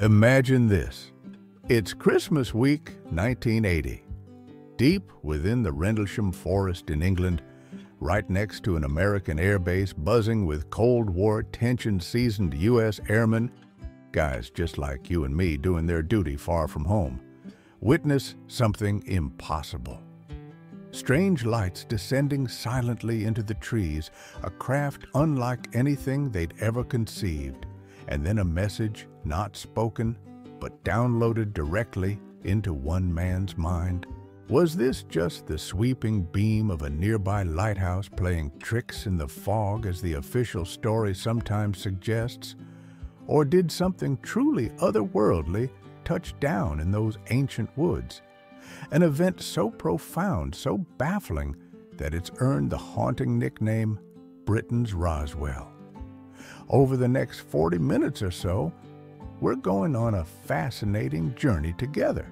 Imagine this. It's Christmas week 1980. Deep within the Rendlesham Forest in England, right next to an American airbase buzzing with Cold War tension-seasoned U.S. airmen, guys just like you and me doing their duty far from home, witness something impossible. Strange lights descending silently into the trees, a craft unlike anything they'd ever conceived, and then a message not spoken, but downloaded directly into one man's mind. Was this just the sweeping beam of a nearby lighthouse playing tricks in the fog as the official story sometimes suggests? Or did something truly otherworldly touch down in those ancient woods? An event so profound, so baffling, that it's earned the haunting nickname Britain's Roswell. Over the next 40 minutes or so, we're going on a fascinating journey together.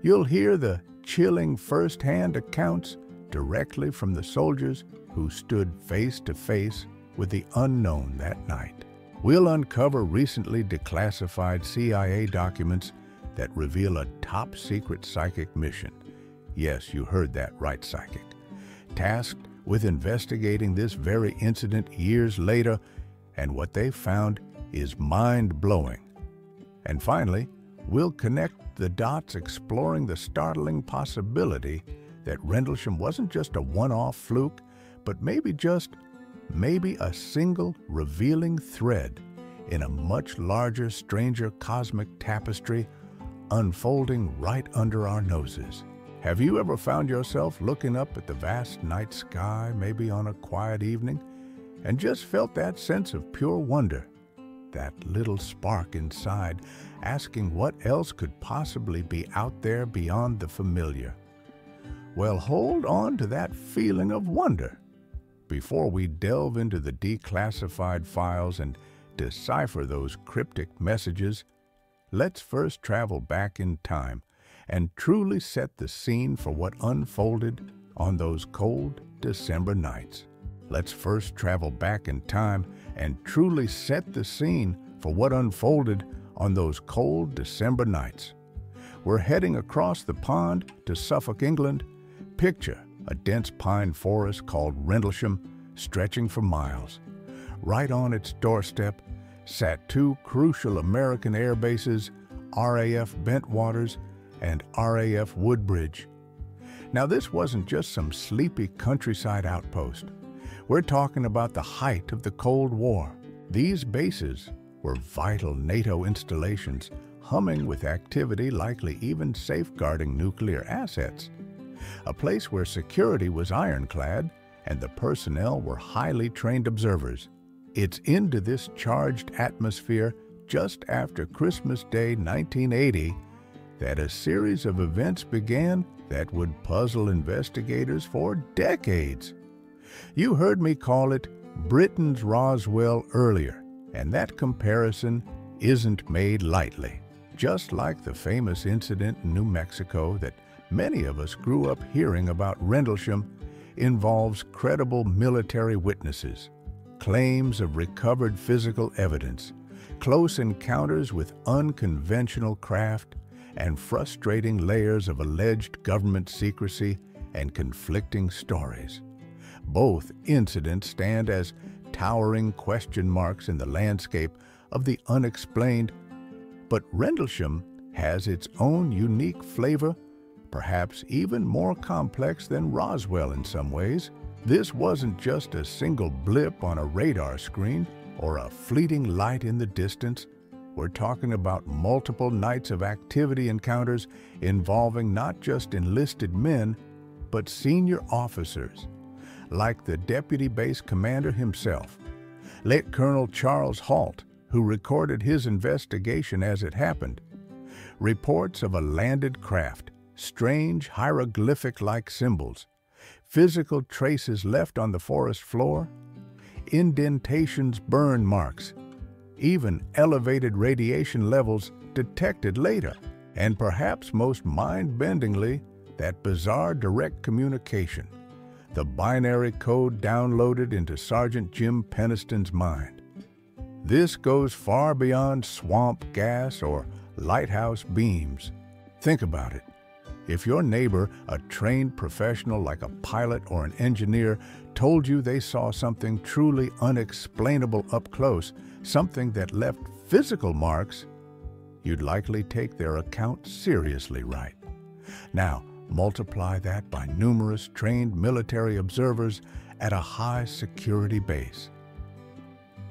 You'll hear the chilling first-hand accounts directly from the soldiers who stood face to face with the unknown that night. We'll uncover recently declassified CIA documents that reveal a top-secret psychic mission. Yes, you heard that right, psychic. Tasked with investigating this very incident years later, and what they found is mind-blowing. And finally, we'll connect the dots, exploring the startling possibility that Rendlesham wasn't just a one-off fluke, but maybe a single revealing thread in a much larger, stranger cosmic tapestry unfolding right under our noses. Have you ever found yourself looking up at the vast night sky, maybe on a quiet evening, and just felt that sense of pure wonder, that little spark inside, asking what else could possibly be out there beyond the familiar? Well, hold on to that feeling of wonder. Before we delve into the declassified files and decipher those cryptic messages, let's first travel back in time and truly set the scene for what unfolded on those cold December nights. Let's first travel back in time and truly set the scene for what unfolded on those cold December nights. We're heading across the pond to Suffolk, England. Picture a dense pine forest called Rendlesham stretching for miles. Right on its doorstep sat two crucial American air bases, RAF Bentwaters and RAF Woodbridge. Now, this wasn't just some sleepy countryside outpost. We're talking about the height of the Cold War. These bases were vital NATO installations, humming with activity, likely even safeguarding nuclear assets. A place where security was ironclad and the personnel were highly trained observers. It's into this charged atmosphere just after Christmas Day 1980 that a series of events began that would puzzle investigators for decades. You heard me call it Britain's Roswell earlier, and that comparison isn't made lightly. Just like the famous incident in New Mexico that many of us grew up hearing about, Rendlesham involves credible military witnesses, claims of recovered physical evidence, close encounters with unconventional craft, and frustrating layers of alleged government secrecy and conflicting stories. Both incidents stand as towering question marks in the landscape of the unexplained, but Rendlesham has its own unique flavor, perhaps even more complex than Roswell in some ways. This wasn't just a single blip on a radar screen or a fleeting light in the distance. We're talking about multiple nights of activity encounters involving not just enlisted men, but senior officers, like the deputy base commander himself, Lt. Colonel Charles Halt, who recorded his investigation as it happened. Reports of a landed craft, strange hieroglyphic-like symbols, physical traces left on the forest floor, indentations, burn marks, even elevated radiation levels detected later, and perhaps most mind-bendingly, that bizarre direct communication, the binary code downloaded into Sergeant Jim Penniston's mind. This goes far beyond swamp gas or lighthouse beams. Think about it. If your neighbor, a trained professional like a pilot or an engineer, told you they saw something truly unexplainable up close, something that left physical marks, you'd likely take their account seriously, right? Now, multiply that by numerous trained military observers at a high security base.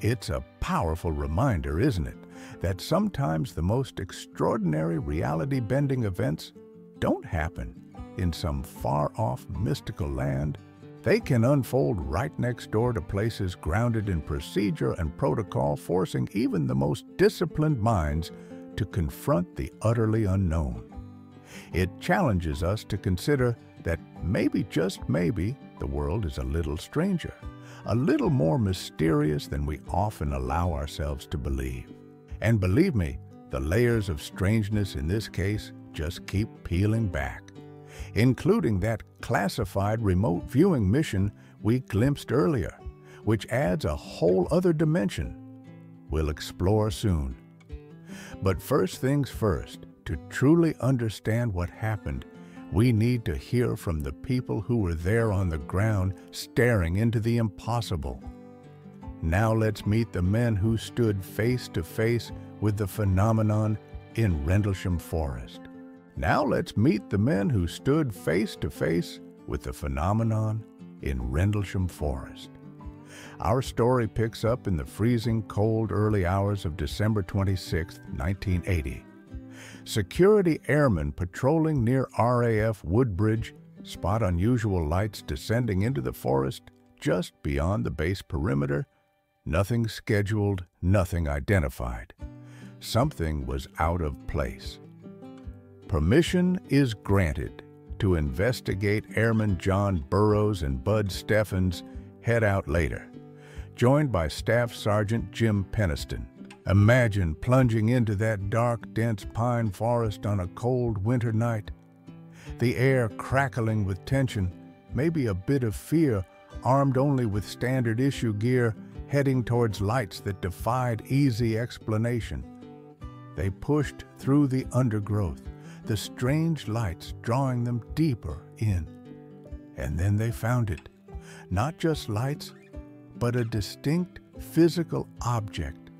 It's a powerful reminder, isn't it, that sometimes the most extraordinary reality-bending events don't happen in some far-off mystical land. They can unfold right next door to places grounded in procedure and protocol, forcing even the most disciplined minds to confront the utterly unknown. It challenges us to consider that maybe, just maybe, the world is a little stranger, a little more mysterious than we often allow ourselves to believe. And believe me, the layers of strangeness in this case just keep peeling back, including that classified remote viewing mission we glimpsed earlier, which adds a whole other dimension we'll explore soon. But first things first, to truly understand what happened, we need to hear from the people who were there on the ground staring into the impossible. Now let's meet the men who stood face to face with the phenomenon in Rendlesham Forest. Now let's meet the men who stood face to face with the phenomenon in Rendlesham Forest. Our story picks up in the freezing cold early hours of December 26, 1980. Security airmen patrolling near RAF Woodbridge spot unusual lights descending into the forest just beyond the base perimeter. Nothing scheduled, nothing identified. Something was out of place. Permission is granted to investigate. Airman John Burroughs and Bud Steffens head out later, joined by Staff Sergeant Jim Penniston. Imagine plunging into that dark, dense pine forest on a cold winter night. The air crackling with tension, maybe a bit of fear, armed only with standard issue gear, heading towards lights that defied easy explanation. They pushed through the undergrowth, the strange lights drawing them deeper in. And then they found it. Not just lights, but a distinct physical object,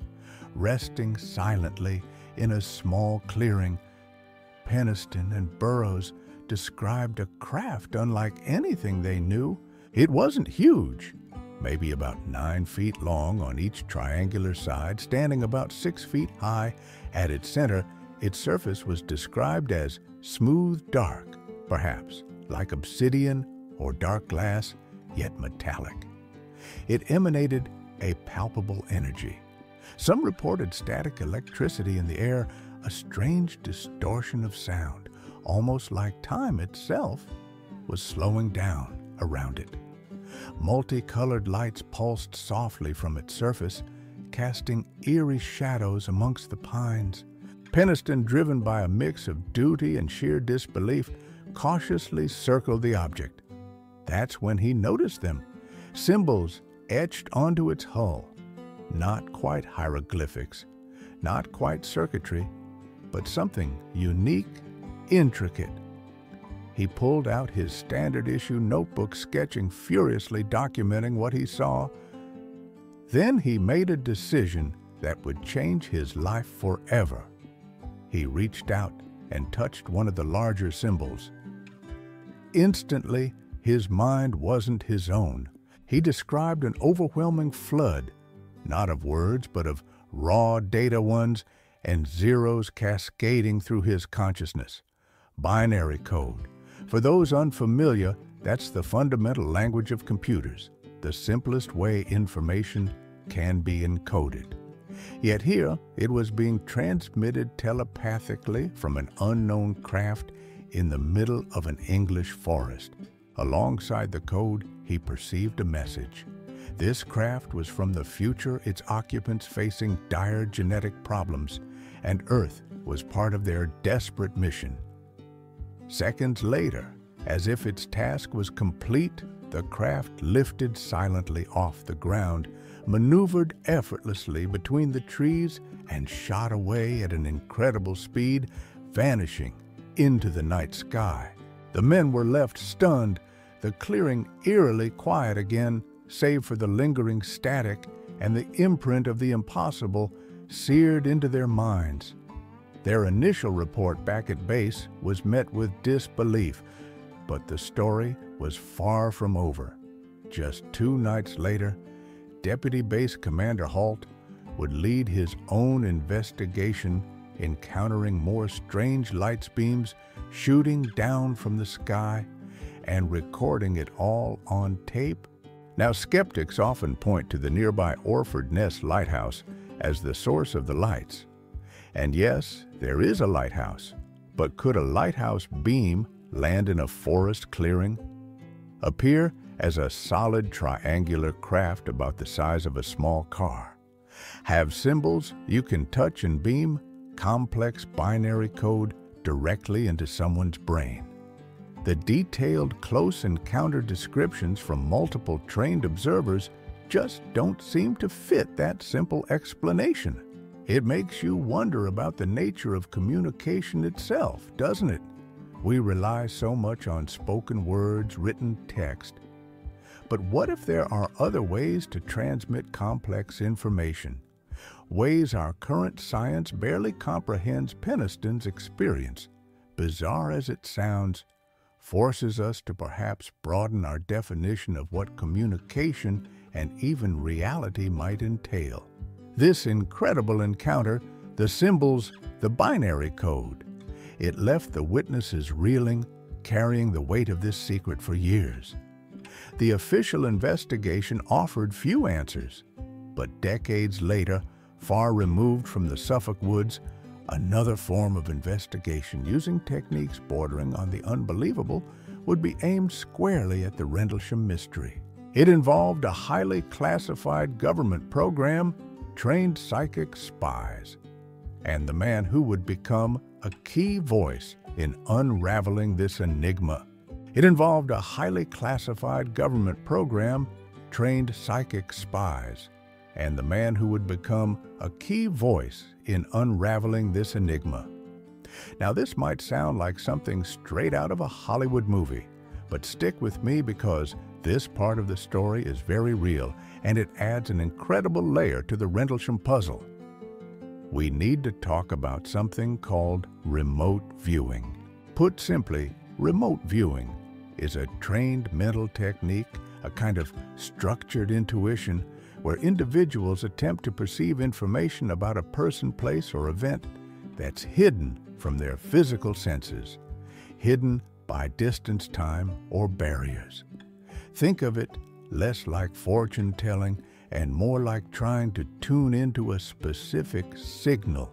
resting silently in a small clearing. Penniston and Burroughs described a craft unlike anything they knew. It wasn't huge, maybe about 9 feet long on each triangular side, standing about 6 feet high. At its center, its surface was described as smooth dark, perhaps like obsidian or dark glass, yet metallic. It emanated a palpable energy. Some reported static electricity in the air, a strange distortion of sound, almost like time itself was slowing down around it. Multicolored lights pulsed softly from its surface, casting eerie shadows amongst the pines. Penniston, driven by a mix of duty and sheer disbelief, cautiously circled the object. That's when he noticed them, symbols etched onto its hull. Not quite hieroglyphics, not quite circuitry, but something unique, intricate. He pulled out his standard issue notebook, sketching, furiously documenting what he saw. Then he made a decision that would change his life forever. He reached out and touched one of the larger symbols. Instantly, his mind wasn't his own. He described an overwhelming flood, not of words, but of raw data ones and zeros cascading through his consciousness. Binary code. For those unfamiliar, that's the fundamental language of computers, the simplest way information can be encoded. Yet here, it was being transmitted telepathically from an unknown craft in the middle of an English forest. Alongside the code, he perceived a message. This craft was from the future, its occupants facing dire genetic problems, and Earth was part of their desperate mission. Seconds later, as if its task was complete, the craft lifted silently off the ground, maneuvered effortlessly between the trees and shot away at an incredible speed, vanishing into the night sky. The men were left stunned, the clearing eerily quiet again, save for the lingering static and the imprint of the impossible seared into their minds. Their initial report back at base was met with disbelief, but the story was far from over. Just 2 nights later, Deputy Base Commander Halt would lead his own investigation, encountering more strange light beams shooting down from the sky and recording it all on tape. Now, skeptics often point to the nearby Orford Ness Lighthouse as the source of the lights. And yes, there is a lighthouse, but could a lighthouse beam land in a forest clearing, appear as a solid triangular craft about the size of a small car, have symbols you can touch and beam complex binary code directly into someone's brain? The detailed close encounter descriptions from multiple trained observers just don't seem to fit that simple explanation. It makes you wonder about the nature of communication itself, doesn't it? We rely so much on spoken words, written text. But what if there are other ways to transmit complex information? Ways our current science barely comprehends. Penniston's experience, bizarre as it sounds, forces us to perhaps broaden our definition of what communication and even reality might entail. This incredible encounter, the symbols, the binary code, it left the witnesses reeling, carrying the weight of this secret for years. The official investigation offered few answers, but decades later, far removed from the Suffolk woods, another form of investigation using techniques bordering on the unbelievable would be aimed squarely at the Rendlesham mystery. It involved a highly classified government program, trained psychic spies, and the man who would become a key voice in unraveling this enigma. It involved a highly classified government program, trained psychic spies, and the man who would become a key voice in unraveling this enigma. Now, this might sound like something straight out of a Hollywood movie, but stick with me because this part of the story is very real, and it adds an incredible layer to the Rendlesham puzzle. We need to talk about something called remote viewing. Put simply, remote viewing is a trained mental technique, a kind of structured intuition where individuals attempt to perceive information about a person, place, or event that's hidden from their physical senses, hidden by distance, time, or barriers. Think of it less like fortune-telling and more like trying to tune into a specific signal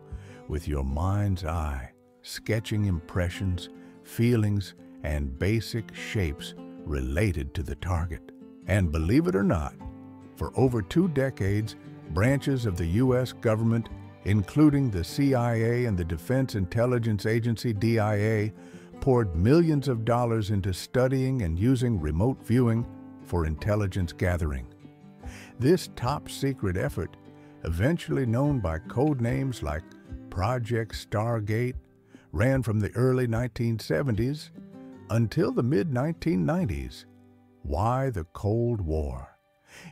with your mind's eye, sketching impressions, feelings, and basic shapes related to the target. And believe it or not, for over 2 decades, branches of the U.S. government, including the CIA and the Defense Intelligence Agency DIA, poured millions of dollars into studying and using remote viewing for intelligence gathering. This top-secret effort, eventually known by code names like Project Stargate, ran from the early 1970s until the mid-1990s. Why the Cold War?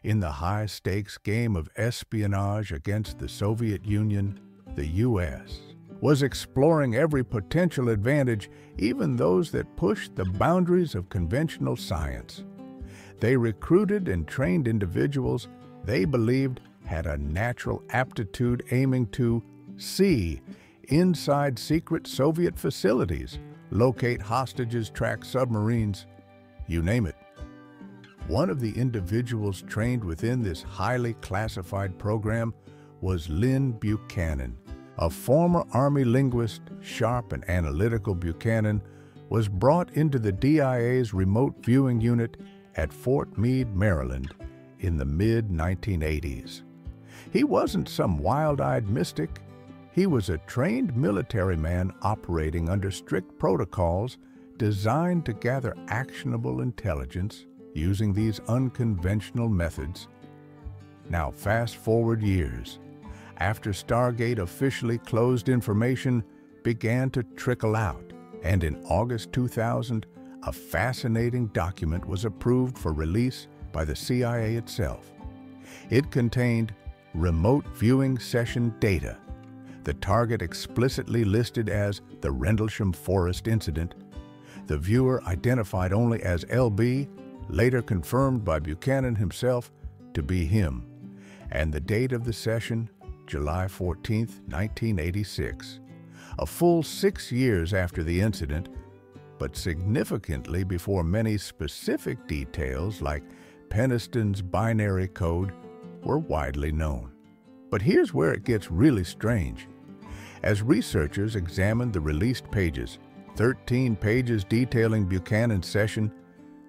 In the high-stakes game of espionage against the Soviet Union, the U.S. was exploring every potential advantage, even those that pushed the boundaries of conventional science. They recruited and trained individuals they believed had a natural aptitude aiming to see inside secret Soviet facilities, locate hostages, track submarines, you name it. One of the individuals trained within this highly classified program was Lynn Buchanan. A former Army linguist, sharp and analytical, Buchanan was brought into the DIA's remote viewing unit at Fort Meade, Maryland, in the mid-1980s. He wasn't some wild-eyed mystic. He was a trained military man operating under strict protocols designed to gather actionable intelligence using these unconventional methods. Now fast forward years. After Stargate officially closed, information began to trickle out, and in August 2000, a fascinating document was approved for release by the CIA itself. It contained remote viewing session data, the target explicitly listed as the Rendlesham Forest Incident, the viewer identified only as LB, later confirmed by Buchanan himself to be him, and the date of the session, July 14, 1986, a full 6 years after the incident, but significantly before many specific details like Penniston's binary code were widely known. But here's where it gets really strange. As researchers examined the released pages, 13 pages detailing Buchanan's session,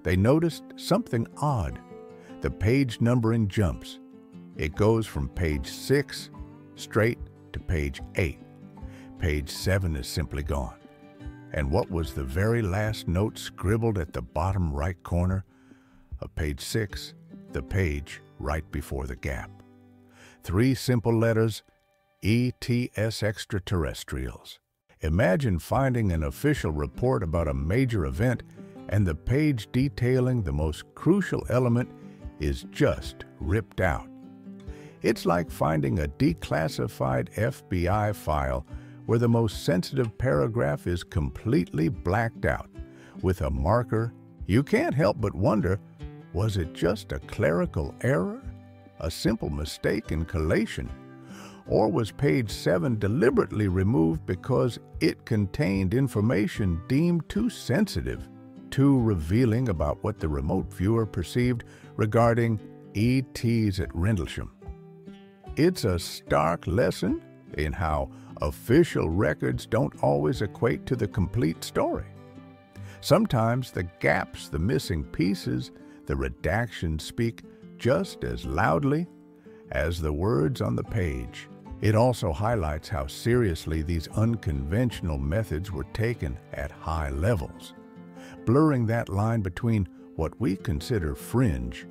they noticed something odd. The page numbering jumps. It goes from page 6 straight to page 8. Page 7 is simply gone. And what was the very last note scribbled at the bottom right corner of page 6, the page right before the gap? 3 simple letters, E.T.s extraterrestrials. Imagine finding an official report about a major event and the page detailing the most crucial element is just ripped out. It's like finding a declassified FBI file where the most sensitive paragraph is completely blacked out with a marker. You can't help but wonder, was it just a clerical error? A simple mistake in collation? Or was page 7 deliberately removed because it contained information deemed too sensitive, too revealing about what the remote viewer perceived regarding E.T.s at Rendlesham? It's a stark lesson in how official records don't always equate to the complete story. Sometimes the gaps, the missing pieces, the redactions speak just as loudly as the words on the page. It also highlights how seriously these unconventional methods were taken at high levels, blurring that line between what we consider fringe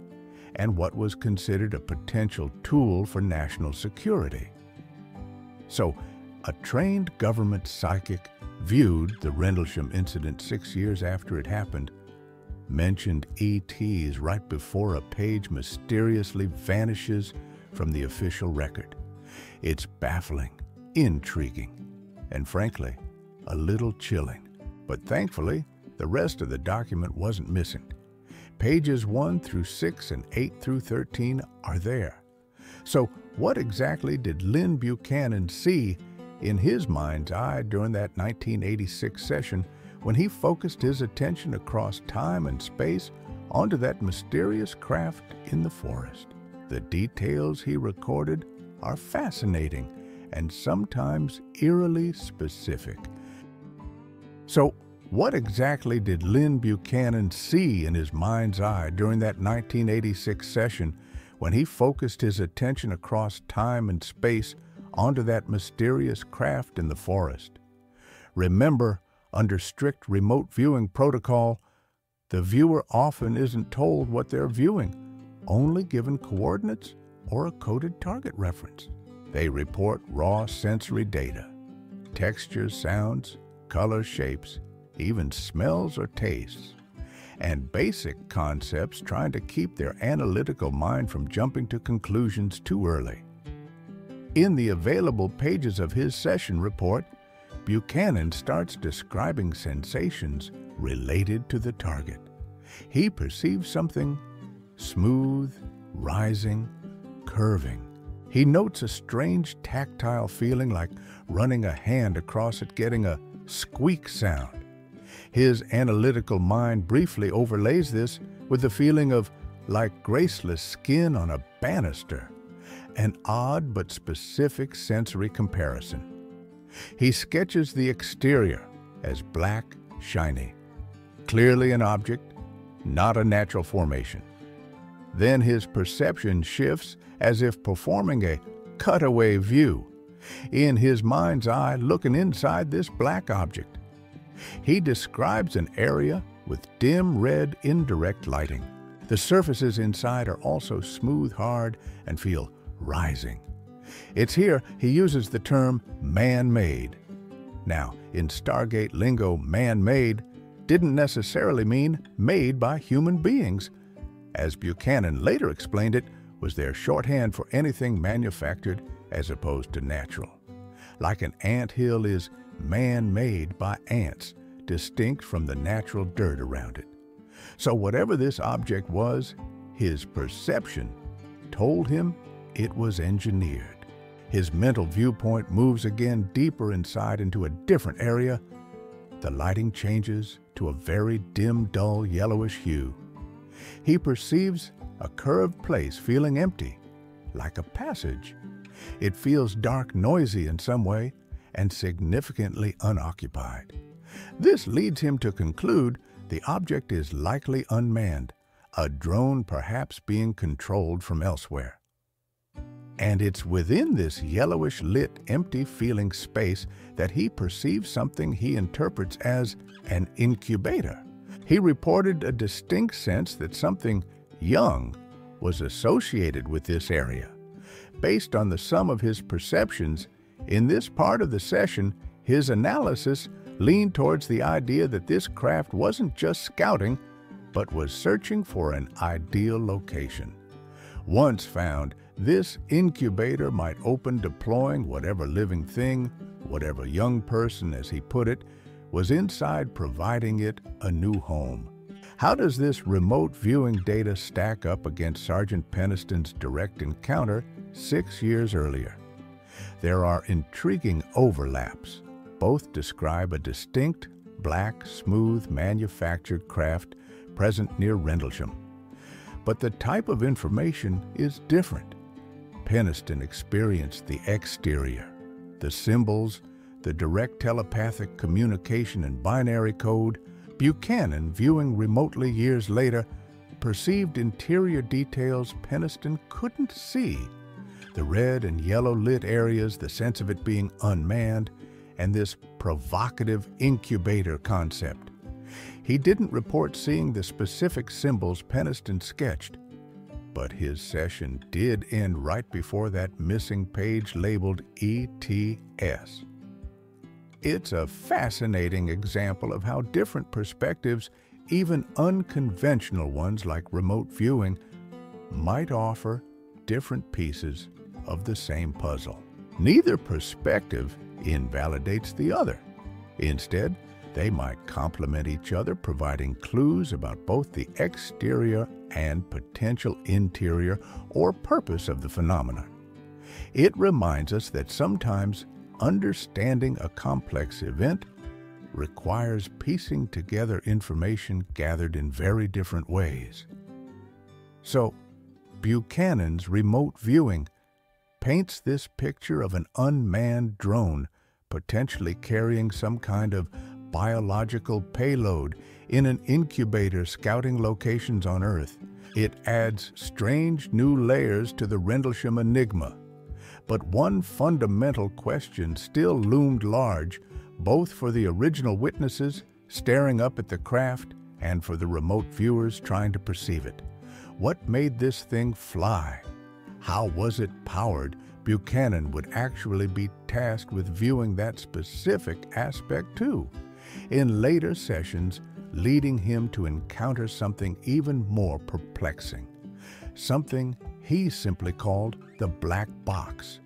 and what was considered a potential tool for national security. So, a trained government psychic viewed the Rendlesham incident 6 years after it happened, mentioned E.T.s right before a page mysteriously vanishes from the official record. It's baffling, intriguing, and frankly, a little chilling. But thankfully, the rest of the document wasn't missing. Pages 1 through 6 and 8 through 13 are there. So what exactly did Lynn Buchanan see in his mind's eye during that 1986 session when he focused his attention across time and space onto that mysterious craft in the forest? The details he recorded are fascinating and sometimes eerily specific. So, what exactly did Lynn Buchanan see in his mind's eye during that 1986 session when he focused his attention across time and space onto that mysterious craft in the forest? Remember, under strict remote viewing protocol, the viewer often isn't told what they're viewing, only given coordinates or a coded target reference. They report raw sensory data, textures, sounds, colors, shapes, even smells or tastes, and basic concepts, trying to keep their analytical mind from jumping to conclusions too early. In the available pages of his session report, Buchanan starts describing sensations related to the target. He perceives something smooth, rising, curving. He notes a strange tactile feeling, like running a hand across it, getting a squeak sound. His analytical mind briefly overlays this with the feeling of like graceless skin on a banister, an odd but specific sensory comparison. He sketches the exterior as black, shiny, clearly an object, not a natural formation. Then his perception shifts as if performing a cutaway view. In his mind's eye, looking inside this black object, he describes an area with dim red indirect lighting. The surfaces inside are also smooth, hard, and feel rising. It's here he uses the term man-made. Now, in Stargate lingo, man-made didn't necessarily mean made by human beings. As Buchanan later explained it, was their shorthand for anything manufactured as opposed to natural. Like an anthill is man-made by ants, distinct from the natural dirt around it. So whatever this object was, his perception told him it was engineered. His mental viewpoint moves again deeper inside into a different area. The lighting changes to a very dim, dull, yellowish hue. He perceives a curved place feeling empty, like a passage. It feels dark, noisy in some way, and significantly unoccupied. This leads him to conclude the object is likely unmanned, a drone perhaps being controlled from elsewhere. And it's within this yellowish-lit, empty-feeling space that he perceives something he interprets as an incubator. He reported a distinct sense that something young was associated with this area. Based on the sum of his perceptions, in this part of the session, his analysis leaned towards the idea that this craft wasn't just scouting, but was searching for an ideal location. Once found, this incubator might open deploying whatever living thing, whatever young person, as he put it, was inside, providing it a new home. How does this remote viewing data stack up against Sergeant Penniston's direct encounter 6 years earlier? There are intriguing overlaps. Both describe a distinct, black, smooth, manufactured craft present near Rendlesham. But the type of information is different. Penniston experienced the exterior, the symbols, the direct telepathic communication and binary code. Buchanan, viewing remotely years later, perceived interior details Penniston couldn't see. The red and yellow lit areas, the sense of it being unmanned, and this provocative incubator concept. He didn't report seeing the specific symbols Penniston sketched, but his session did end right before that missing page labeled E.T.s. It's a fascinating example of how different perspectives, even unconventional ones like remote viewing, might offer different pieces of the same puzzle. Neither perspective invalidates the other. Instead, they might complement each other, providing clues about both the exterior and potential interior or purpose of the phenomenon. It reminds us that sometimes understanding a complex event requires piecing together information gathered in very different ways. So, Buchanan's remote viewing paints this picture of an unmanned drone potentially carrying some kind of biological payload in an incubator scouting locations on Earth. It adds strange new layers to the Rendlesham enigma. But one fundamental question still loomed large, both for the original witnesses staring up at the craft and for the remote viewers trying to perceive it. What made this thing fly? How was it powered? Buchanan would actually be tasked with viewing that specific aspect too, in later sessions, leading him to encounter something even more perplexing, something he simply called the black box,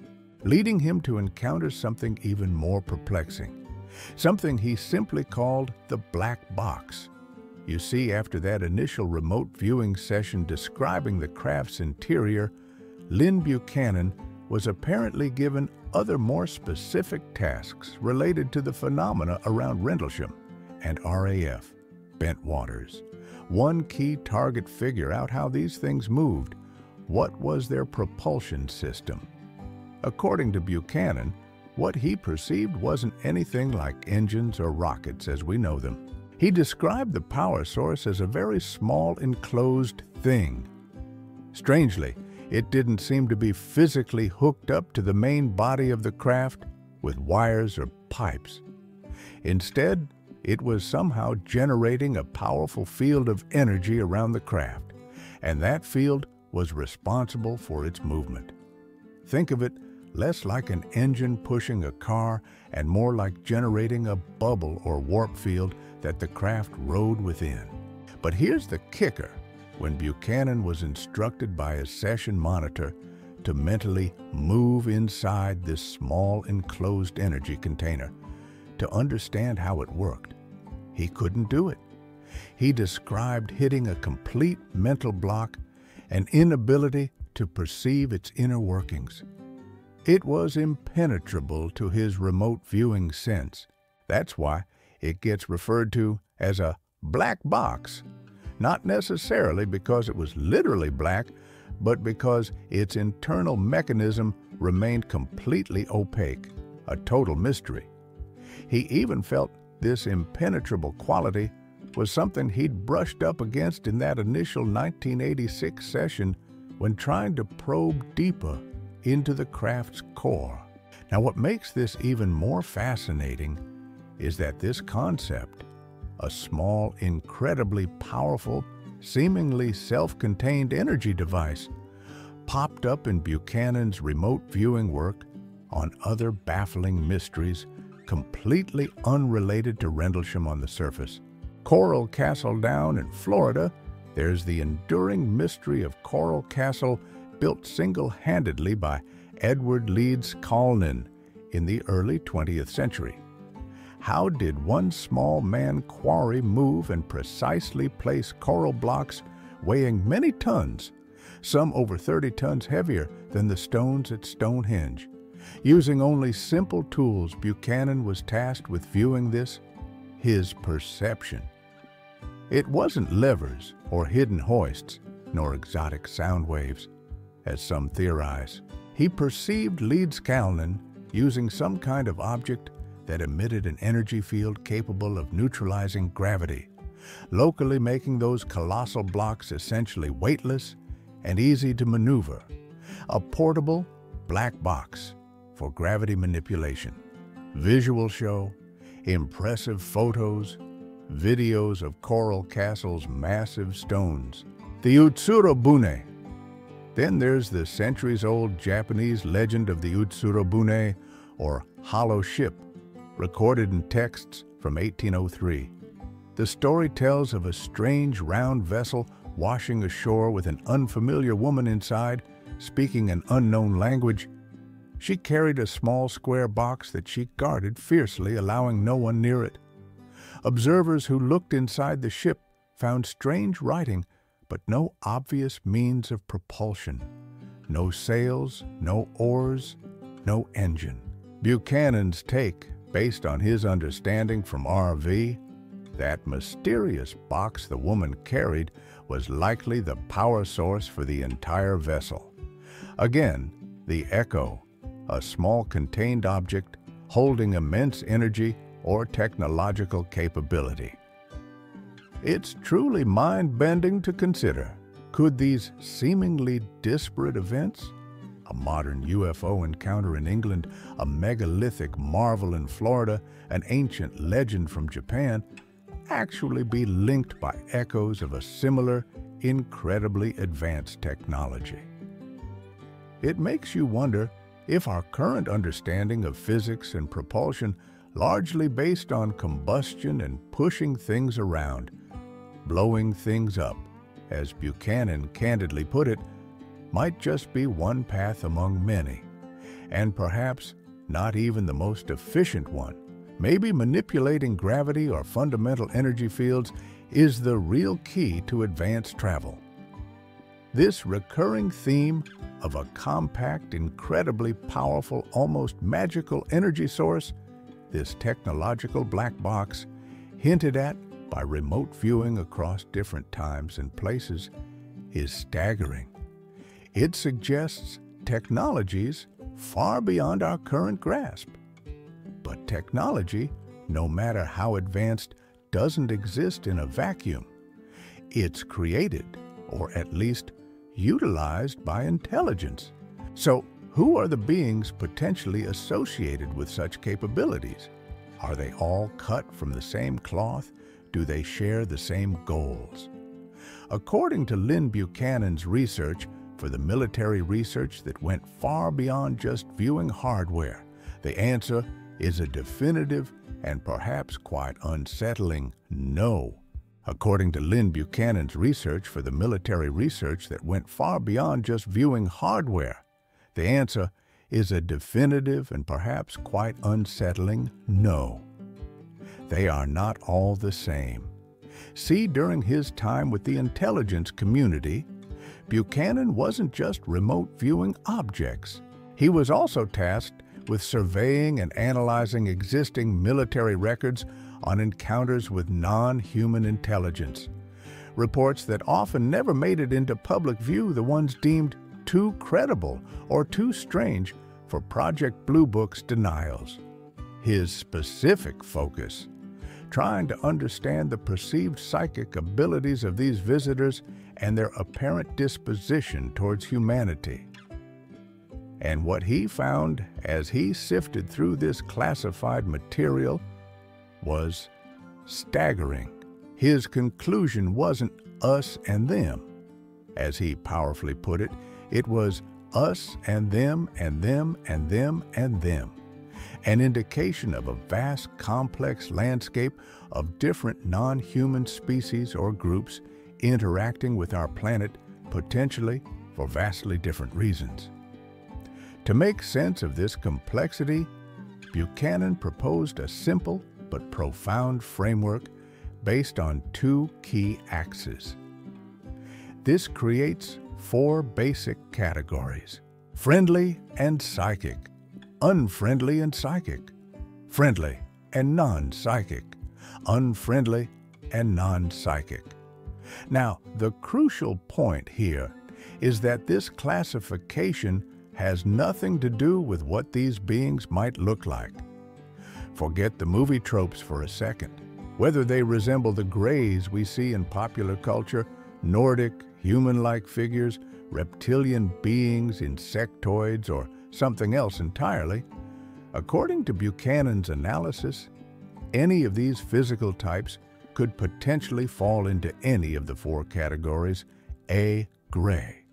leading him to encounter something even more perplexing, something he simply called the black box. You see, after that initial remote viewing session describing the craft's interior, Lynn Buchanan was apparently given other more specific tasks related to the phenomena around Rendlesham and RAF Bentwaters. One key target: figure out how these things moved. What was their propulsion system? According to Buchanan, what he perceived wasn't anything like engines or rockets as we know them. He described the power source as a very small enclosed thing. Strangely, it didn't seem to be physically hooked up to the main body of the craft with wires or pipes. Instead, it was somehow generating a powerful field of energy around the craft, and that field was responsible for its movement. Think of it less like an engine pushing a car and more like generating a bubble or warp field that the craft rode within. But here's the kicker. When Buchanan was instructed by his session monitor to mentally move inside this small enclosed energy container to understand how it worked, he couldn't do it. He described hitting a complete mental block, an inability to perceive its inner workings. It was impenetrable to his remote viewing sense. That's why it gets referred to as a black box, not necessarily because it was literally black, but because its internal mechanism remained completely opaque, a total mystery. He even felt this impenetrable quality was something he'd brushed up against in that initial 1986 session when trying to probe deeper into the craft's core. Now, what makes this even more fascinating is that this concept, a small, incredibly powerful, seemingly self-contained energy device, popped up in Buchanan's remote viewing work on other baffling mysteries completely unrelated to Rendlesham on the surface. Coral Castle down in Florida, there's the enduring mystery of Coral Castle, built single-handedly by Edward Leeds Calnan in the early 20th century. How did one small man quarry move and precisely place coral blocks weighing many tons, some over 30 tons heavier than the stones at Stonehenge? Using only simple tools, Buchanan was tasked with viewing this, his perception. It wasn't levers or hidden hoists, nor exotic sound waves, as some theorize. He perceived Leeds Calnan using some kind of object that emitted an energy field capable of neutralizing gravity, locally making those colossal blocks essentially weightless and easy to maneuver. A portable black box for gravity manipulation. Visual show, impressive photos, videos of Coral Castle's massive stones. The Utsurobune. Then there's the centuries-old Japanese legend of the Utsurobune, or hollow ship, recorded in texts from 1803. The story tells of a strange round vessel washing ashore with an unfamiliar woman inside, speaking an unknown language. She carried a small square box that she guarded fiercely, allowing no one near it. Observers who looked inside the ship found strange writing, but no obvious means of propulsion. No sails, no oars, no engine. Buchanan's take, based on his understanding from RV, that mysterious box the woman carried was likely the power source for the entire vessel. Again, the Echo, a small contained object holding immense energy or technological capability. It's truly mind-bending to consider. Could these seemingly disparate events, a modern UFO encounter in England, a megalithic marvel in Florida, an ancient legend from Japan, actually be linked by echoes of a similar, incredibly advanced technology? It makes you wonder if our current understanding of physics and propulsion, largely based on combustion and pushing things around, blowing things up, as Buchanan candidly put it, might just be one path among many, and perhaps not even the most efficient one. Maybe manipulating gravity or fundamental energy fields is the real key to advanced travel. This recurring theme of a compact, incredibly powerful, almost magical energy source, this technological black box, hinted at by remote viewing across different times and places, is staggering. It suggests technologies far beyond our current grasp. But technology, no matter how advanced, doesn't exist in a vacuum. It's created, or at least utilized by intelligence. So, who are the beings potentially associated with such capabilities? Are they all cut from the same cloth? Do they share the same goals? According to Lynn Buchanan's research for the military research that went far beyond just viewing hardware, the answer is a definitive and perhaps quite unsettling no. According to Lynn Buchanan's research for the military research that went far beyond just viewing hardware, the answer is a definitive and perhaps quite unsettling no. They are not all the same. See, during his time with the intelligence community, Buchanan wasn't just remote viewing objects. He was also tasked with surveying and analyzing existing military records on encounters with non-human intelligence. Reports that often never made it into public view, the ones deemed too credible or too strange for Project Blue Book's denials. His specific focus, trying to understand the perceived psychic abilities of these visitors and their apparent disposition towards humanity. And what he found as he sifted through this classified material was staggering. His conclusion wasn't us and them. As he powerfully put it, it was us and them and them and them and them. An indication of a vast, complex landscape of different non-human species or groups interacting with our planet, potentially for vastly different reasons. To make sense of this complexity, Buchanan proposed a simple but profound framework based on two key axes. This creates four basic categories: friendly and psychic, unfriendly and psychic, friendly and non-psychic, unfriendly and non-psychic. Now, the crucial point here is that this classification has nothing to do with what these beings might look like. Forget the movie tropes for a second. Whether they resemble the greys we see in popular culture, Nordic, human-like figures, reptilian beings, insectoids, or something else entirely, according to Buchanan's analysis, any of these physical types could potentially fall into any of the four categories. A gray,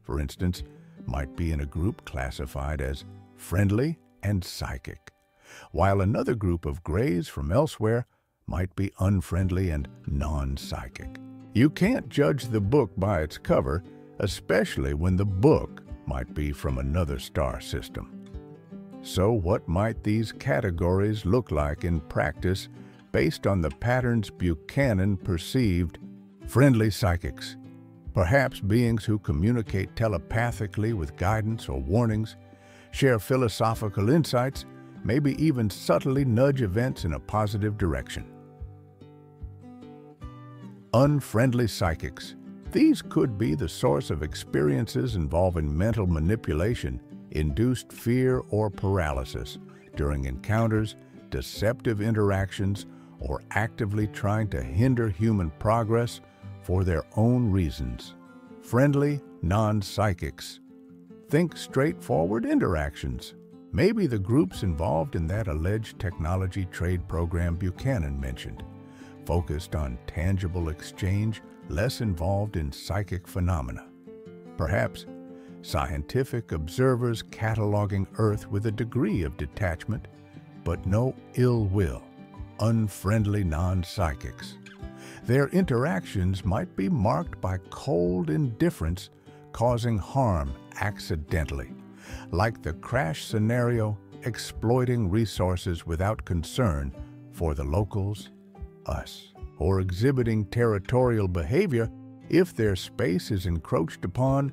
for instance, might be in a group classified as friendly and psychic, while another group of grays from elsewhere might be unfriendly and non-psychic. You can't judge the book by its cover, especially when the book might be from another star system. So what might these categories look like in practice based on the patterns Buchanan perceived? Friendly psychics, perhaps beings who communicate telepathically with guidance or warnings, share philosophical insights, maybe even subtly nudge events in a positive direction. Unfriendly psychics. These could be the source of experiences involving mental manipulation, induced fear or paralysis during encounters, deceptive interactions, or actively trying to hinder human progress for their own reasons. Friendly non-psychics. Think straightforward interactions. Maybe the groups involved in that alleged technology trade program Buchanan mentioned, focused on tangible exchange, less involved in psychic phenomena. Perhaps scientific observers cataloging Earth with a degree of detachment, but no ill will. Unfriendly non-psychics. Their interactions might be marked by cold indifference, causing harm accidentally, like the crash scenario, exploiting resources without concern for the locals, us, or exhibiting territorial behavior if their space is encroached upon.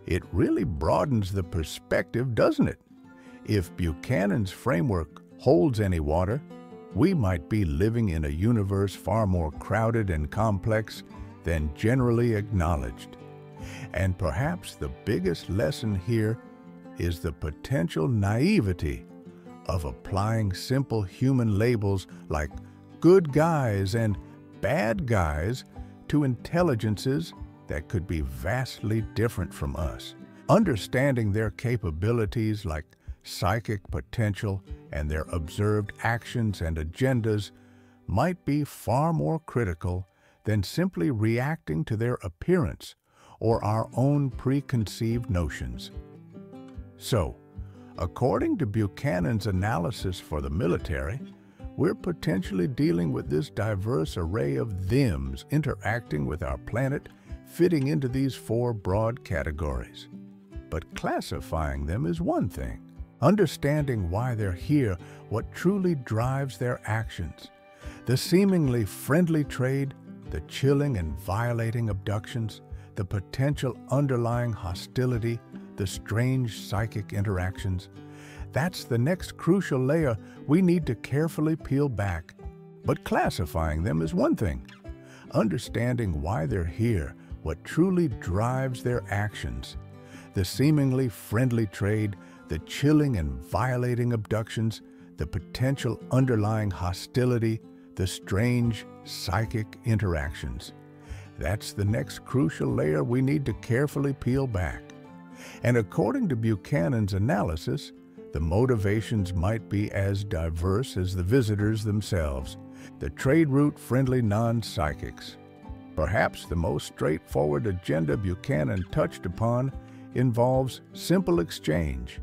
It really broadens the perspective, doesn't it? If Buchanan's framework holds any water, we might be living in a universe far more crowded and complex than generally acknowledged. And perhaps the biggest lesson here is the potential naivety of applying simple human labels like good guys and bad guys to intelligences that could be vastly different from us. Understanding their capabilities like psychic potential and their observed actions and agendas might be far more critical than simply reacting to their appearance or our own preconceived notions. So, according to Buchanan's analysis for the military, we're potentially dealing with this diverse array of thems interacting with our planet, fitting into these four broad categories. But classifying them is one thing. Understanding why they're here, what truly drives their actions, the seemingly friendly trade, the chilling and violating abductions, the potential underlying hostility, the strange psychic interactions, that's the next crucial layer we need to carefully peel back. But classifying them is one thing. Understanding why they're here, what truly drives their actions, the seemingly friendly trade, the chilling and violating abductions, the potential underlying hostility, the strange psychic interactions. That's the next crucial layer we need to carefully peel back. And according to Buchanan's analysis, the motivations might be as diverse as the visitors themselves, the trade route-friendly non-psychics. Perhaps the most straightforward agenda Buchanan touched upon involves simple exchange.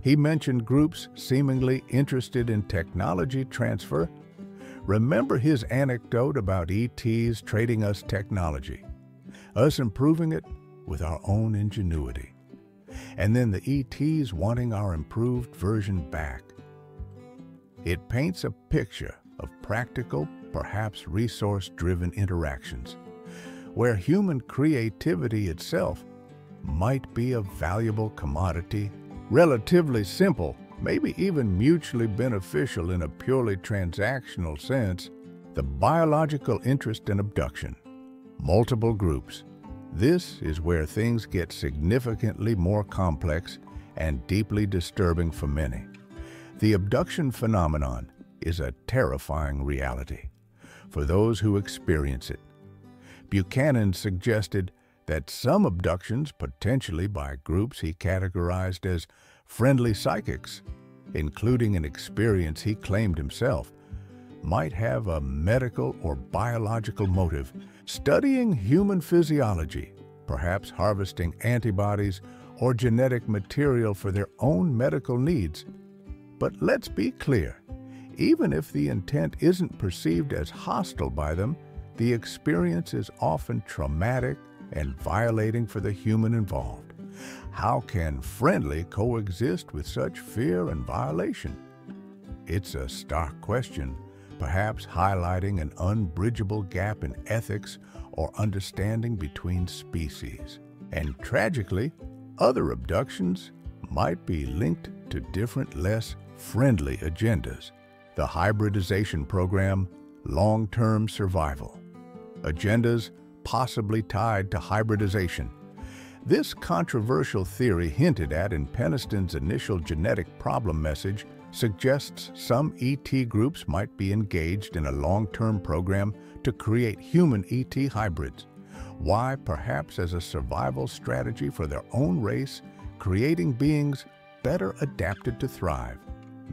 He mentioned groups seemingly interested in technology transfer. Remember his anecdote about E.T.s trading us technology, us improving it with our own ingenuity, and then the E.T.s wanting our improved version back. It paints a picture of practical, perhaps resource-driven interactions, where human creativity itself might be a valuable commodity, relatively simple, maybe even mutually beneficial in a purely transactional sense. The biological interest in abduction. Multiple groups. This is where things get significantly more complex and deeply disturbing for many. The abduction phenomenon is a terrifying reality for those who experience it. Buchanan suggested that some abductions, potentially by groups he categorized as friendly psychics, including an experience he claimed himself, might have a medical or biological motive, studying human physiology, perhaps harvesting antibodies or genetic material for their own medical needs. But let's be clear, even if the intent isn't perceived as hostile by them, the experience is often traumatic and violating for the human involved. How can friendly coexist with such fear and violation? It's a stark question, perhaps highlighting an unbridgeable gap in ethics or understanding between species. And tragically, other abductions might be linked to different, less friendly agendas. The hybridization program, long-term survival. Agendas possibly tied to hybridization. This controversial theory, hinted at in Penniston's initial genetic problem message, suggests some ET groups might be engaged in a long-term program to create human ET hybrids. Why? Perhaps as a survival strategy for their own race, creating beings better adapted to thrive,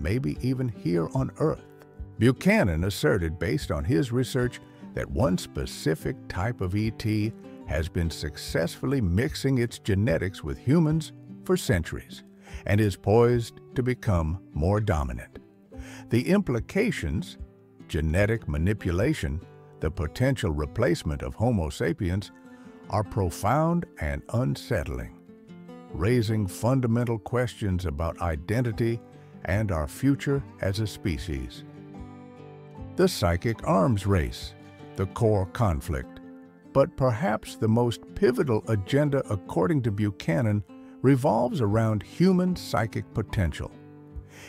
maybe even here on Earth. Buchanan asserted, based on his research, that one specific type of ET has been successfully mixing its genetics with humans for centuries and is poised to become more dominant. The implications, genetic manipulation, the potential replacement of Homo sapiens, are profound and unsettling, raising fundamental questions about identity and our future as a species. The psychic arms race, the core conflict. But perhaps the most pivotal agenda, according to Buchanan, revolves around human psychic potential.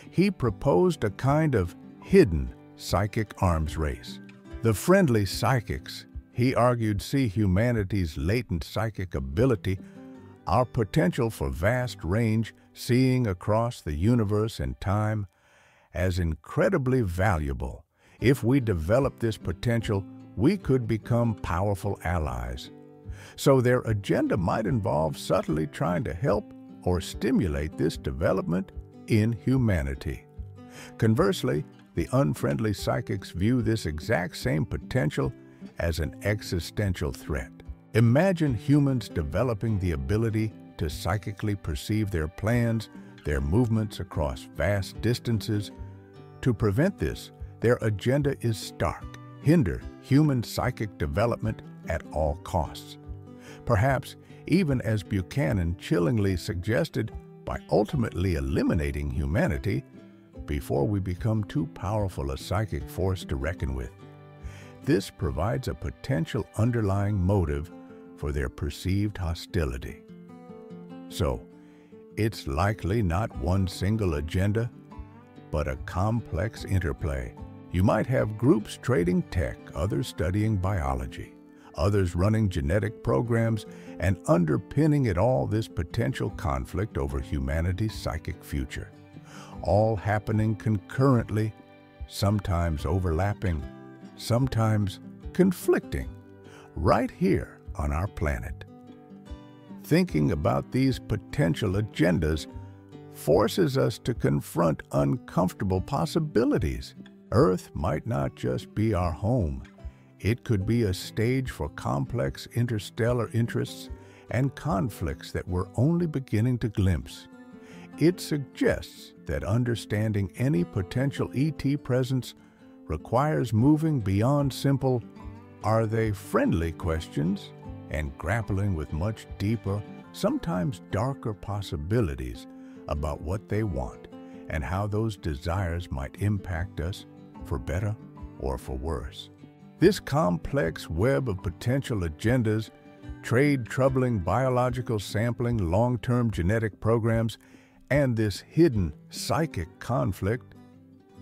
He proposed a kind of hidden psychic arms race. The friendly psychics, he argued, see humanity's latent psychic ability, our potential for vast range, seeing across the universe and time, as incredibly valuable. If we develop this potential, we could become powerful allies. So their agenda might involve subtly trying to help or stimulate this development in humanity. Conversely, the unfriendly psychics view this exact same potential as an existential threat. Imagine humans developing the ability to psychically perceive their plans, their movements across vast distances. To prevent this, their agenda is stark: hinder human psychic development at all costs. Perhaps even, as Buchanan chillingly suggested, by ultimately eliminating humanity before we become too powerful a psychic force to reckon with. This provides a potential underlying motive for their perceived hostility. So, it's likely not one single agenda, but a complex interplay. You might have groups trading tech, others studying biology, others running genetic programs, and underpinning it all, this potential conflict over humanity's psychic future. All happening concurrently, sometimes overlapping, sometimes conflicting, right here on our planet. Thinking about these potential agendas forces us to confront uncomfortable possibilities. Earth might not just be our home. It could be a stage for complex interstellar interests and conflicts that we're only beginning to glimpse. It suggests that understanding any potential ET presence requires moving beyond simple, "Are they friendly?" questions and grappling with much deeper, sometimes darker possibilities about what they want and how those desires might impact us for better or for worse. This complex web of potential agendas, trade troubling biological sampling, long-term genetic programs, and this hidden psychic conflict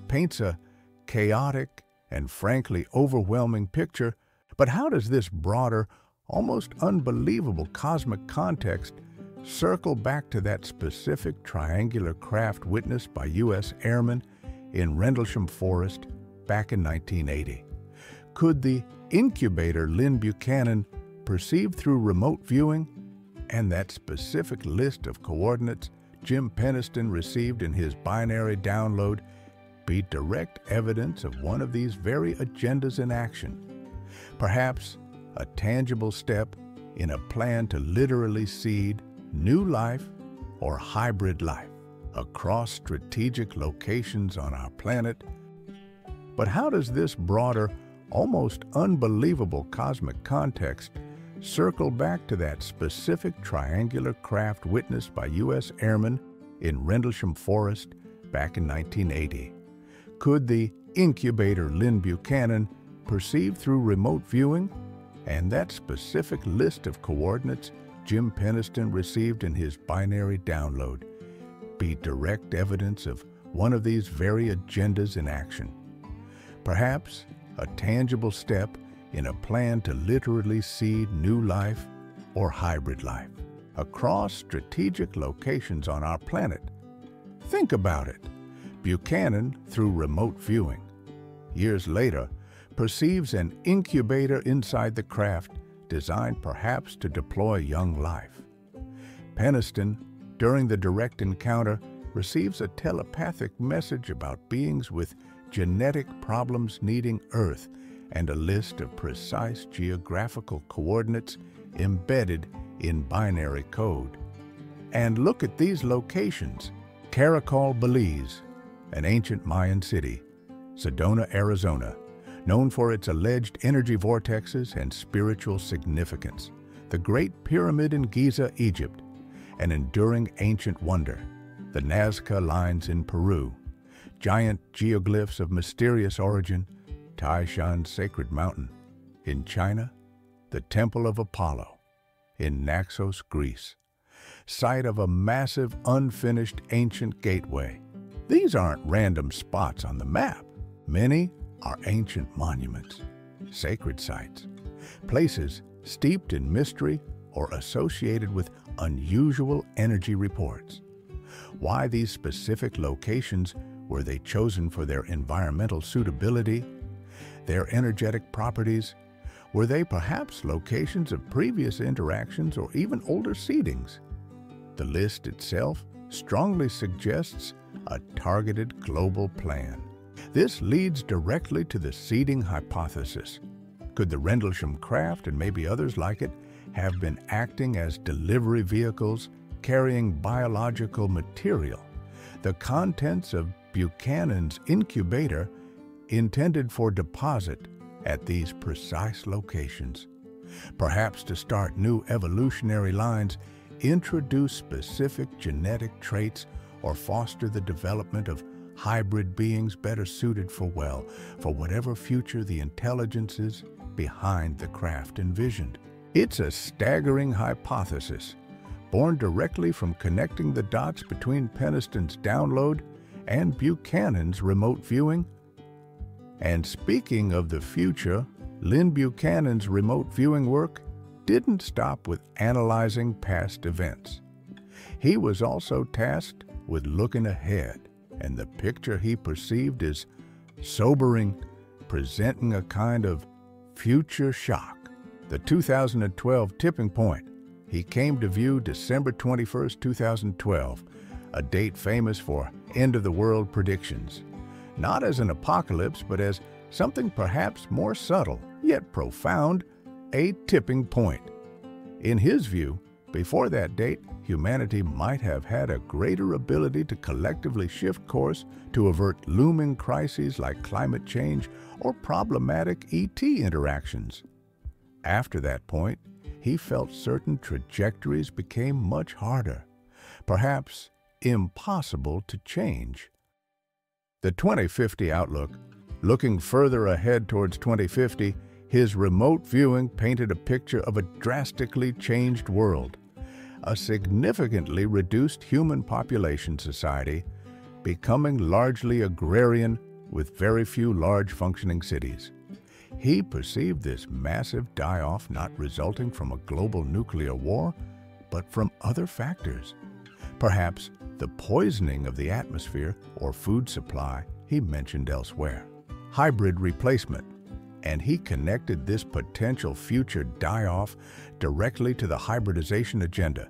paints a chaotic and frankly overwhelming picture. But how does this broader, almost unbelievable cosmic context circle back to that specific triangular craft witnessed by U.S. airmen in Rendlesham Forest back in 1980? Could the incubator Lynn Buchanan perceived through remote viewing and that specific list of coordinates Jim Penniston received in his binary download be direct evidence of one of these very agendas in action? Perhaps a tangible step in a plan to literally seed new life or hybrid life across strategic locations on our planet. But how does this broader, almost unbelievable cosmic context circle back to that specific triangular craft witnessed by U.S. airmen in Rendlesham Forest back in 1980? Could the incubator Lynn Buchanan perceived through remote viewing and that specific list of coordinates Jim Penniston received in his binary download be direct evidence of one of these very agendas in action? Perhaps a tangible step in a plan to literally seed new life or hybrid life across strategic locations on our planet. Think about it. Buchanan, through remote viewing, years later, perceives an incubator inside the craft designed perhaps to deploy young life. Penniston, during the direct encounter, receives a telepathic message about beings with genetic problems needing Earth and a list of precise geographical coordinates embedded in binary code. And look at these locations: Caracol, Belize, an ancient Mayan city; Sedona, Arizona, known for its alleged energy vortexes and spiritual significance; the Great Pyramid in Giza, Egypt, an enduring ancient wonder; the Nazca Lines in Peru; giant geoglyphs of mysterious origin; Taishan's Sacred Mountain in China; the Temple of Apollo in Naxos, Greece, site of a massive unfinished ancient gateway. These aren't random spots on the map. Many are ancient monuments, sacred sites, places steeped in mystery or associated with unusual energy reports. Why these specific locations? Were they chosen for their environmental suitability, their energetic properties? Were they perhaps locations of previous interactions or even older seedings? The list itself strongly suggests a targeted global plan. This leads directly to the seeding hypothesis. Could the Rendlesham craft, and maybe others like it, have been acting as delivery vehicles carrying biological material, the contents of Buchanan's incubator intended for deposit at these precise locations? Perhaps to start new evolutionary lines, introduce specific genetic traits, or foster the development of hybrid beings better suited for whatever future the intelligences behind the craft envisioned. It's a staggering hypothesis, born directly from connecting the dots between Penniston's download and Buchanan's remote viewing. And speaking of the future, Lynn Buchanan's remote viewing work didn't stop with analyzing past events. He was also tasked with looking ahead, and the picture he perceived is sobering, presenting a kind of future shock. The 2012 tipping point. He came to view December 21, 2012, a date famous for end-of-the-world predictions. Not as an apocalypse, but as something perhaps more subtle, yet profound, a tipping point. In his view, before that date, humanity might have had a greater ability to collectively shift course to avert looming crises like climate change or problematic E.T. interactions. After that point, he felt certain trajectories became much harder, perhaps impossible to change. The 2050 outlook. Looking further ahead towards 2050, his remote viewing painted a picture of a drastically changed world, a significantly reduced human population society, becoming largely agrarian with very few large functioning cities. He perceived this massive die-off not resulting from a global nuclear war, but from other factors. Perhaps the poisoning of the atmosphere or food supply he mentioned elsewhere. Hybrid replacement. And he connected this potential future die-off directly to the hybridization agenda.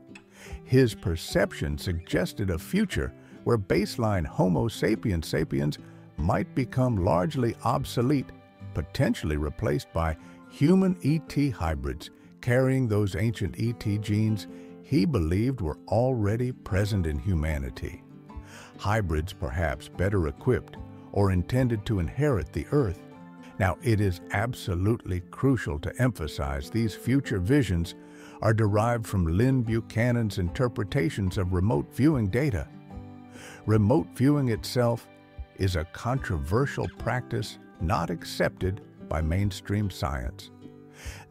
His perception suggested a future where baseline Homo sapiens sapiens might become largely obsolete, potentially replaced by human E.T. hybrids carrying those ancient E.T. genes he believed were already present in humanity. Hybrids perhaps better equipped or intended to inherit the Earth. Now, it is absolutely crucial to emphasize these future visions are derived from Lynn Buchanan's interpretations of remote viewing data. Remote viewing itself is a controversial practice not accepted by mainstream science.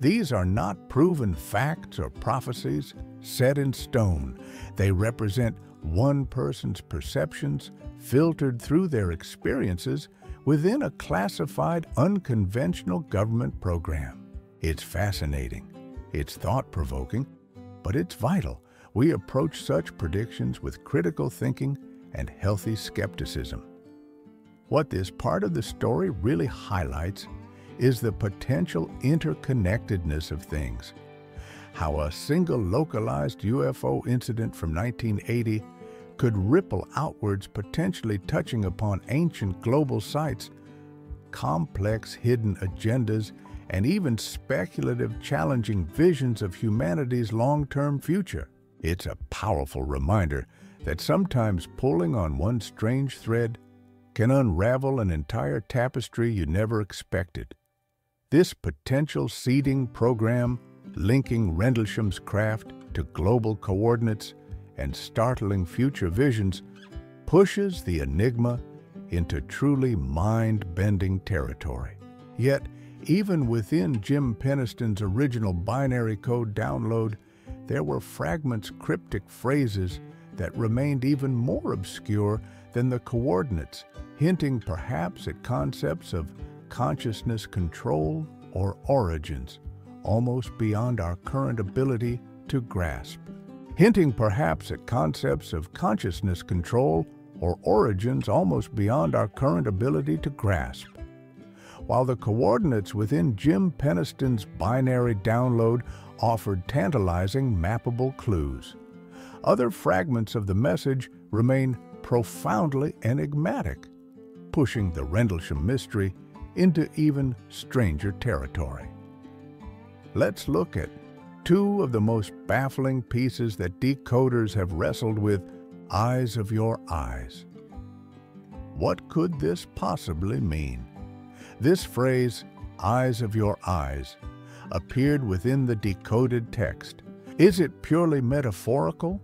These are not proven facts or prophecies set in stone. They represent one person's perceptions filtered through their experiences within a classified, unconventional government program. It's fascinating, it's thought-provoking, but it's vital we approach such predictions with critical thinking and healthy skepticism. What this part of the story really highlights is the potential interconnectedness of things. How a single localized UFO incident from 1980 could ripple outwards, potentially touching upon ancient global sites, complex hidden agendas, and even speculative, challenging visions of humanity's long-term future. It's a powerful reminder that sometimes pulling on one strange thread can unravel an entire tapestry you never expected. This potential seeding program, linking Rendlesham's craft to global coordinates and startling future visions, pushes the enigma into truly mind-bending territory. Yet, even within Jim Penniston's original binary code download, there were fragments, cryptic phrases that remained even more obscure than the coordinates, hinting perhaps at concepts of consciousness control or origins, almost beyond our current ability to grasp. Hinting perhaps at concepts of consciousness control or origins almost beyond our current ability to grasp. While the coordinates within Jim Penniston's binary download offered tantalizing mappable clues, other fragments of the message remain profoundly enigmatic, pushing the Rendlesham mystery into even stranger territory. let's look at two of the most baffling pieces that decoders have wrestled with: eyes of your eyes. What could this possibly mean? This phrase, eyes of your eyes, appeared within the decoded text. Is it purely metaphorical,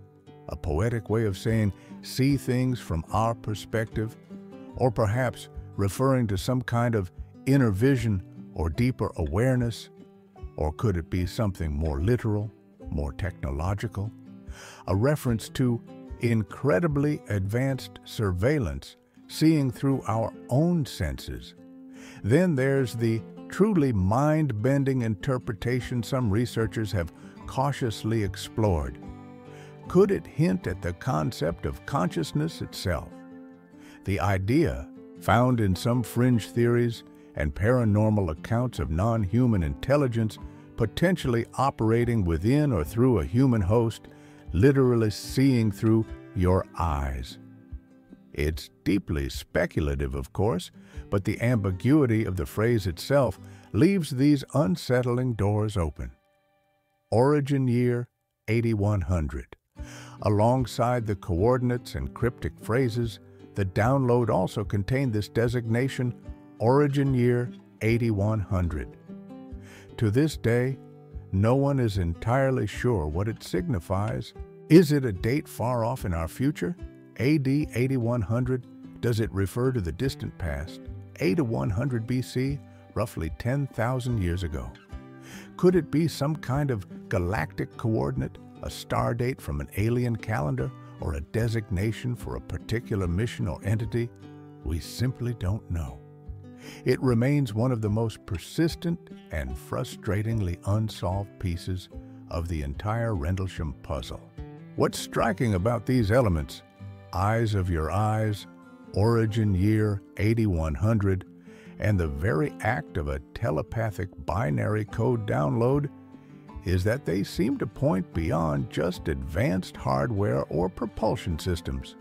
a poetic way of saying see things from our perspective, or perhaps referring to some kind of inner vision or deeper awareness? Or could it be something more literal, more technological, a reference to incredibly advanced surveillance, seeing through our own senses? Then there's the truly mind-bending interpretation some researchers have cautiously explored. Could it hint at the concept of consciousness itself? The idea, found in some fringe theories and paranormal accounts of non-human intelligence potentially operating within or through a human host, literally seeing through your eyes. It's deeply speculative, of course, but the ambiguity of the phrase itself leaves these unsettling doors open. Origin year 8100. Alongside the coordinates and cryptic phrases, the download also contained this designation, Origin year 8100. To this day, no one is entirely sure what it signifies. Is it a date far off in our future? AD 8100? Does it refer to the distant past, 8100 BC, roughly 10,000 years ago? Could it be some kind of galactic coordinate, a star date from an alien calendar, or a designation for a particular mission or entity? We simply don't know. It remains one of the most persistent and frustratingly unsolved pieces of the entire Rendlesham puzzle. What's striking about these elements, eyes of your eyes, origin year 8100, and the very act of a telepathic binary code download, is that they seem to point beyond just advanced hardware or propulsion systems.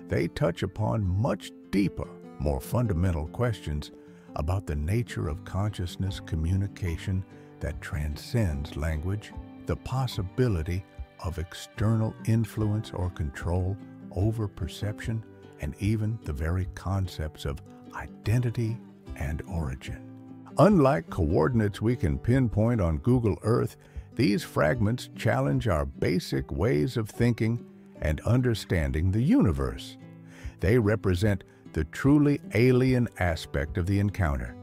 They touch upon much deeper, more fundamental questions about the nature of consciousness communication that transcends language, the possibility of external influence or control over perception, and even the very concepts of identity and origin. Unlike coordinates we can pinpoint on Google Earth, these fragments challenge our basic ways of thinking and understanding the universe. They represent the truly alien aspect of the encounter,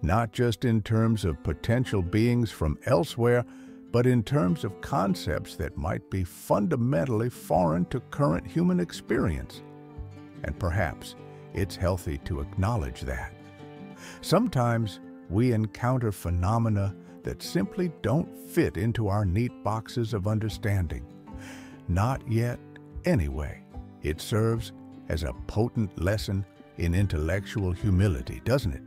not just in terms of potential beings from elsewhere, but in terms of concepts that might be fundamentally foreign to current human experience. And perhaps it's healthy to acknowledge that. Sometimes we encounter phenomena that simply don't fit into our neat boxes of understanding. Not yet, anyway. It serves as a potent lesson in intellectual humility, doesn't it?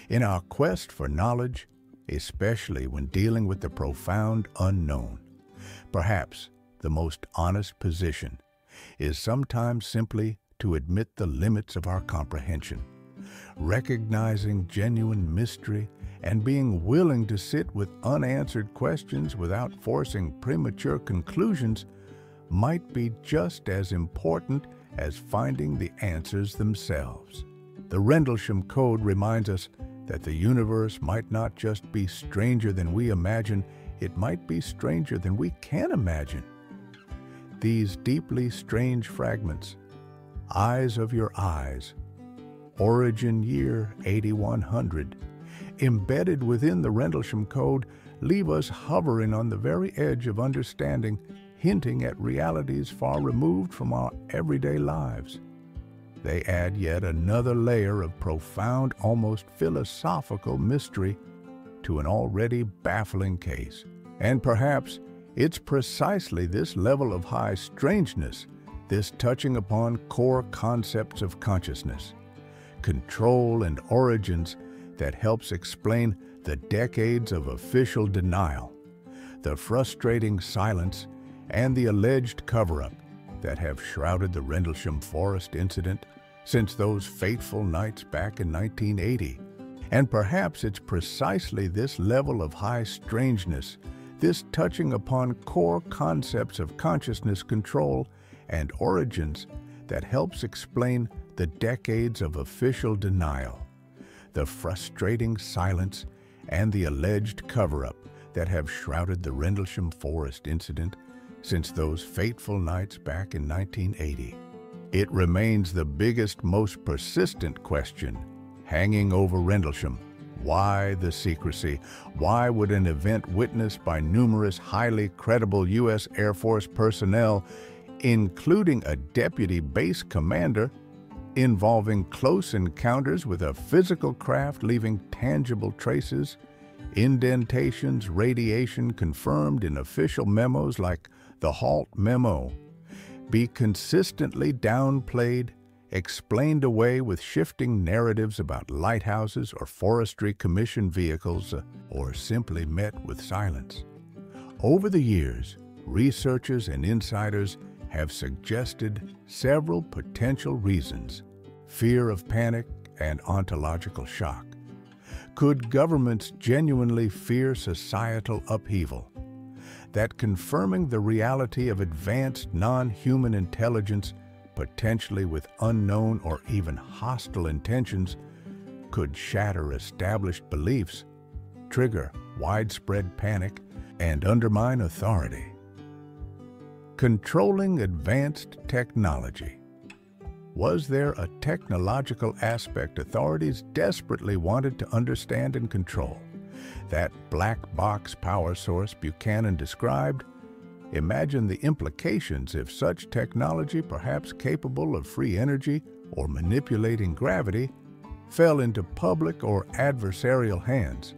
In our quest for knowledge, especially when dealing with the profound unknown, perhaps the most honest position is sometimes simply to admit the limits of our comprehension. Recognizing genuine mystery and being willing to sit with unanswered questions without forcing premature conclusions might be just as important as finding the answers themselves. The Rendlesham Code reminds us that the universe might not just be stranger than we imagine, it might be stranger than we can imagine. These deeply strange fragments, eyes of your eyes, origin year 8100, embedded within the Rendlesham Code, leave us hovering on the very edge of understanding, hinting at realities far removed from our everyday lives. They add yet another layer of profound, almost philosophical mystery to an already baffling case. And perhaps it's precisely this level of high strangeness, this touching upon core concepts of consciousness, control, and origins that helps explain the decades of official denial, the frustrating silence, and the alleged cover-up that have shrouded the Rendlesham Forest Incident since those fateful nights back in 1980. And perhaps it's precisely this level of high strangeness, this touching upon core concepts of consciousness control and origins, that helps explain the decades of official denial, the frustrating silence, and the alleged cover-up that have shrouded the Rendlesham Forest Incident since those fateful nights back in 1980. It remains the biggest, most persistent question hanging over Rendlesham. Why the secrecy? Why would an event witnessed by numerous highly credible U.S. Air Force personnel, including a deputy base commander, involving close encounters with a physical craft leaving tangible traces, indentations, radiation confirmed in official memos like the Halt Memo, be consistently downplayed, explained away with shifting narratives about lighthouses or forestry commission vehicles, or simply met with silence? Over the years, researchers and insiders have suggested several potential reasons: fear of panic and ontological shock. Could governments genuinely fear societal upheaval? That confirming the reality of advanced non-human intelligence, potentially with unknown or even hostile intentions, could shatter established beliefs, trigger widespread panic, and undermine authority. Controlling advanced technology. Was there a technological aspect authorities desperately wanted to understand and control? That black box power source Buchanan described? Imagine the implications if such technology, perhaps capable of free energy or manipulating gravity, fell into public or adversarial hands.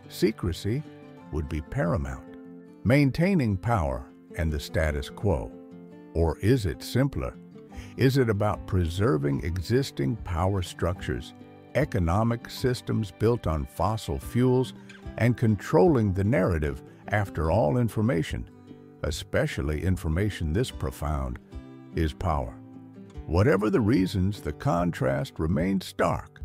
Secrecy would be paramount. Maintaining power and the status quo. Or is it simpler? Is it about preserving existing power structures, economic systems built on fossil fuels, and controlling the narrative after all information, especially information this profound, is power? Whatever the reasons, the contrast remains stark.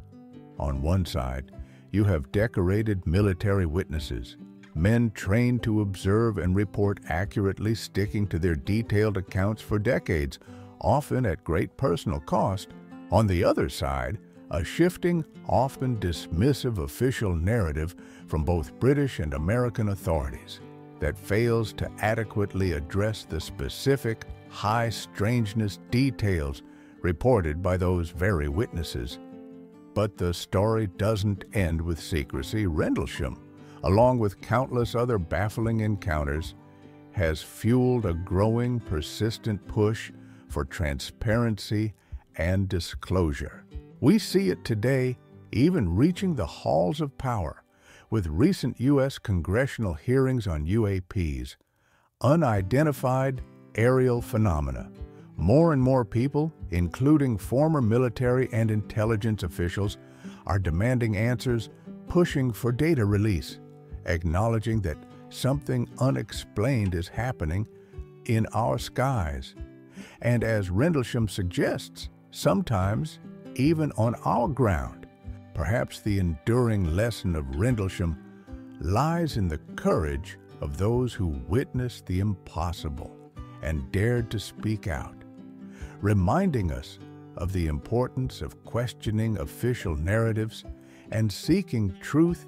On one side, you have decorated military witnesses, men trained to observe and report accurately, sticking to their detailed accounts for decades, often at great personal cost. On the other side, a shifting, often dismissive official narrative from both British and American authorities that fails to adequately address the specific, high strangeness details reported by those very witnesses. But the story doesn't end with secrecy. Rendlesham, along with countless other baffling encounters, has fueled a growing, persistent push for transparency and disclosure. We see it today, even reaching the halls of power, with recent U.S. congressional hearings on UAPs, unidentified aerial phenomena. More and more people, including former military and intelligence officials, are demanding answers, pushing for data release, acknowledging that something unexplained is happening in our skies. And as Rendlesham suggests, sometimes even on our ground. Perhaps the enduring lesson of Rendlesham lies in the courage of those who witnessed the impossible and dared to speak out, reminding us of the importance of questioning official narratives and seeking truth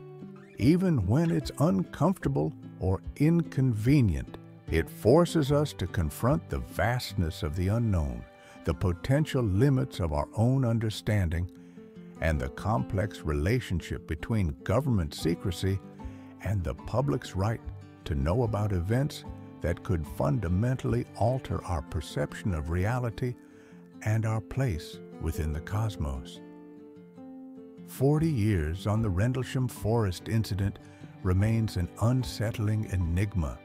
even when it's uncomfortable or inconvenient. It forces us to confront the vastness of the unknown, the potential limits of our own understanding, and the complex relationship between government secrecy and the public's right to know about events that could fundamentally alter our perception of reality and our place within the cosmos. 40 years on the Rendlesham Forest Incident remains an unsettling enigma,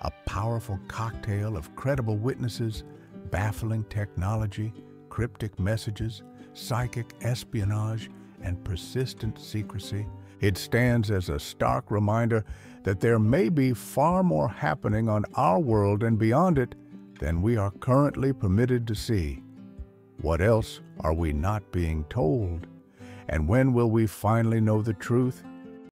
a powerful cocktail of credible witnesses, baffling technology, cryptic messages, psychic espionage, and persistent secrecy. It stands as a stark reminder that there may be far more happening on our world and beyond it than we are currently permitted to see. What else are we not being told? And when will we finally know the truth?